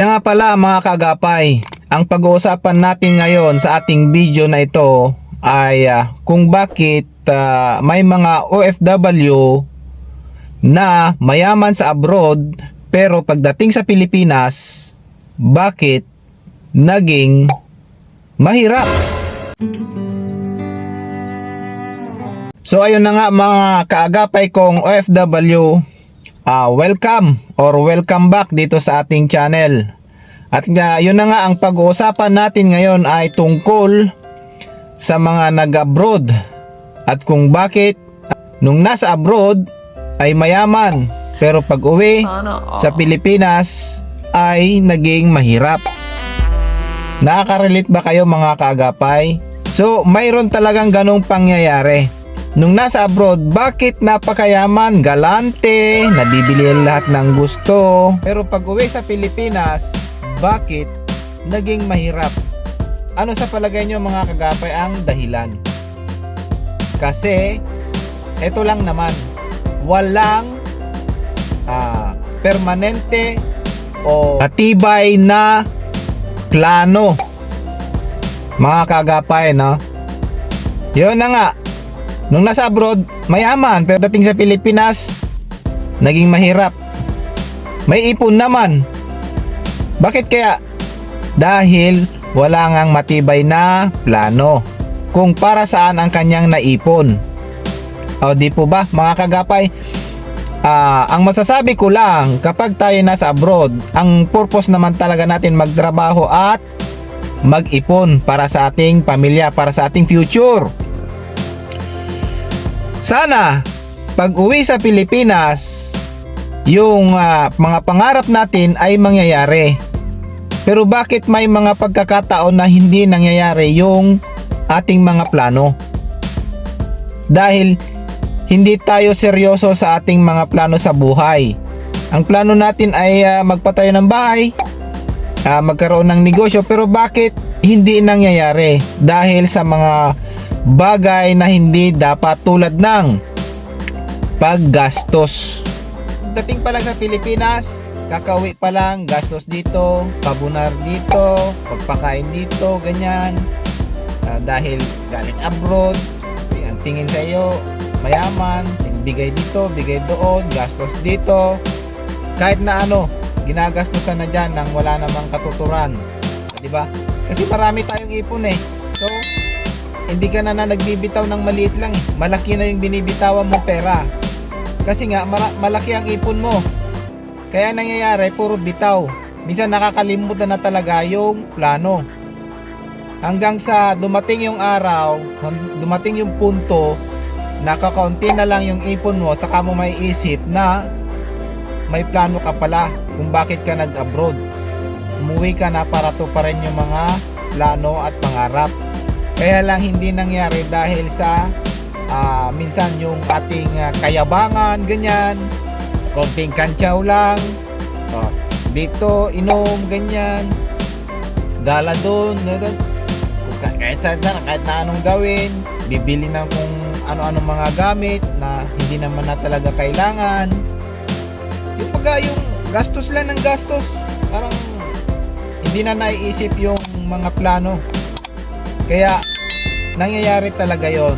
Kaya nga pala mga kaagapay, ang pag-uusapan natin ngayon sa ating video na ito ay kung bakit may mga OFW na mayaman sa abroad pero pagdating sa Pilipinas, bakit naging mahirap? So ayun na nga mga kaagapay kong OFW, welcome back dito sa ating channel. At yun na nga ang pag-uusapan natin ngayon ay tungkol sa mga nag-abroad at kung bakit nung nasa abroad ay mayaman pero pag uwi sa Pilipinas ay naging mahirap. Nakaka-relate ba kayo mga kaagapay? So mayroon talagang ganong pangyayari. Nung nasa abroad, bakit napakayaman, galante, nabibili lahat ng gusto. Pero pag uwi sa Pilipinas, bakit naging mahirap? Ano sa palagay nyo mga kagapay ang dahilan? Kasi, eto lang naman, walang permanente o matibay na plano. Mga kagapay, no? Yun na nga. Nung nasa abroad, mayaman. Pero dating sa Pilipinas, naging mahirap. May ipon naman. Bakit kaya? Dahil wala ngang matibay na plano kung para saan ang kanyang naipon. O di po ba mga kagapay? Ang masasabi ko lang, kapag tayo nasa abroad, ang purpose naman talaga natin magtrabaho at mag-ipon para sa ating pamilya, para sa ating future. Sana pag uwi sa Pilipinas, yung mga pangarap natin ay mangyayari. Pero bakit may mga pagkakataon na hindi nangyayari yung ating mga plano? Dahil hindi tayo seryoso sa ating mga plano sa buhay. Ang plano natin ay magpatayo ng bahay, magkaroon ng negosyo, pero bakit hindi nangyayari? Dahil sa mga bagay na hindi dapat, tulad ng paggastos. Dating pa lang sa Pilipinas, kakauwi pa lang, gastos dito, pabunar dito, pagpakain dito, ganyan. Dahil galing abroad, ang tingin sa iyo mayaman, bigay dito, bigay doon, gastos dito. Kahit na ano, ginagastosan na dyan nang wala namang katuturan, diba? Kasi marami tayong ipon so hindi ka na nagbibitaw ng maliit lang malaki na yung binibitawan mo pera. Kasi nga malaki ang ipon mo. Kaya nangyayari puro bitaw. Minsan nakakalimutan na talaga yung plano. Hanggang sa dumating yung araw, dumating yung punto, nakakaunti na lang yung ipon mo, saka mo may isip na may plano ka pala kung bakit ka nag-abroad. Umuwi ka na para tuparin yung mga plano at pangarap. Kaya lang hindi nangyari dahil sa minsan yung ating kayabangan, ganyan, konting kantsaw lang, dito inom, ganyan, gala doon, kahit na anong gawin, bibili ng kung ano-anong mga gamit na hindi naman na talaga kailangan. Yung gastos lang ng gastos, parang hindi na naiisip yung mga plano. Kaya nangyayari talaga yon.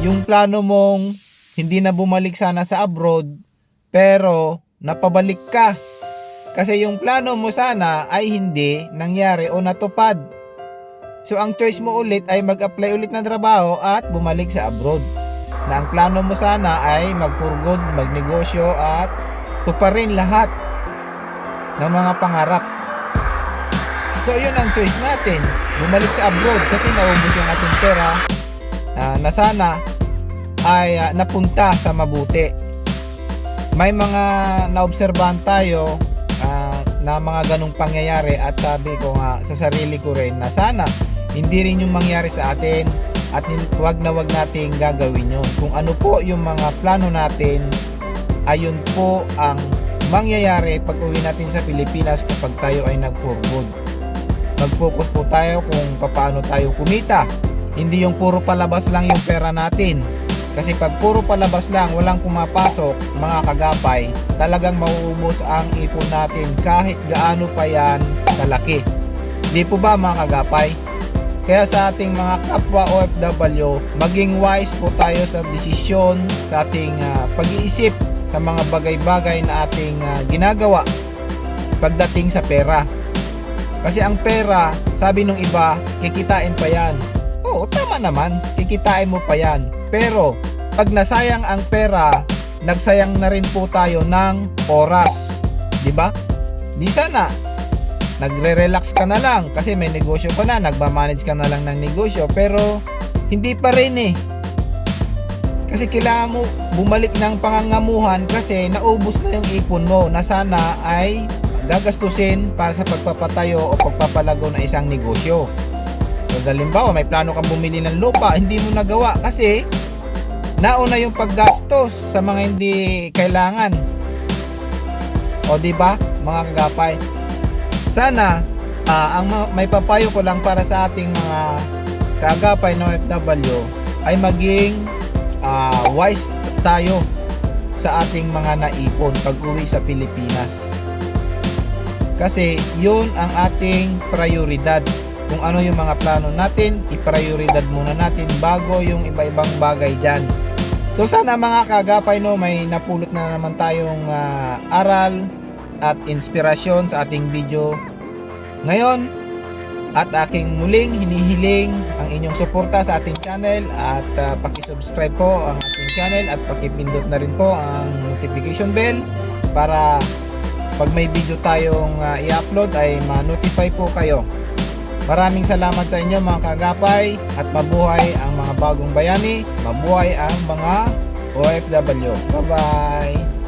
Yung plano mong hindi na bumalik sana sa abroad, pero napabalik ka. Kasi yung plano mo sana ay hindi nangyari o natupad. So ang choice mo ulit ay mag-apply ulit ng trabaho at bumalik sa abroad. Na ang plano mo sana ay mag-for good, magnegosyo at tuparin lahat ng mga pangarap. So yun ang choice natin, bumalik sa abroad kasi naubos yung ating pera na sana ay napunta sa mabuti. May mga naobserbahan tayo na mga ganong pangyayari at sabi ko nga sa sarili ko rin na sana hindi rin yung mangyari sa atin at wag na wag nating gagawin yun. Kung ano po yung mga plano natin, ayun po ang mangyayari pag uwi natin sa Pilipinas kapag tayo ay nag-for good. Mag-focus po tayo kung paano tayo kumita. Hindi yung puro palabas lang yung pera natin. Kasi pag puro palabas lang, walang pumapasok, mga kagapay, talagang mauubos ang ipon natin kahit gaano pa yan kalaki. Di po ba mga kagapay? Kaya sa ating mga kapwa OFW, maging wise po tayo sa desisyon, sa ating pag-iisip sa mga bagay-bagay na ating ginagawa pagdating sa pera. Kasi ang pera, sabi nung iba, kikitain pa yan. Oo, tama naman, kikitain mo pa yan. Pero, pag nasayang ang pera, nagsayang na rin po tayo ng oras. Diba? Di sana, nagre-relax ka na lang kasi may negosyo ka na, nagmamanage ka na lang ng negosyo. Pero, hindi pa rin eh. Kasi kailangan mo bumalik ng pangangamuhan kasi naubos na yung ipon mo na sana ay gagastusin para sa pagpapatayo o pagpapalago ng isang negosyo. So, halimbawa, may plano kang bumili ng lupa, hindi mo nagawa kasi nauna yung paggastos sa mga hindi kailangan. O di ba, mga kagapay? Sana ang may papayo ko lang para sa ating mga kagapay na OFW ay maging wise tayo sa ating mga naipon pag-uwi sa Pilipinas. Kasi yun ang ating prioridad. Kung ano yung mga plano natin, i-prioridad muna natin bago yung iba-ibang bagay dyan. So sana mga kagapay, no, may napulot na naman tayong aral at inspirasyon sa ating video ngayon. At aking muling hinihiling ang inyong suporta sa ating channel at paki-subscribe po ang ating channel at paki-pindot na rin po ang notification bell para pag may video tayong i-upload ay ma-notify po kayo. Maraming salamat sa inyo mga kagapay at mabuhay ang mga bagong bayani, mabuhay ang mga OFW. Bye-bye!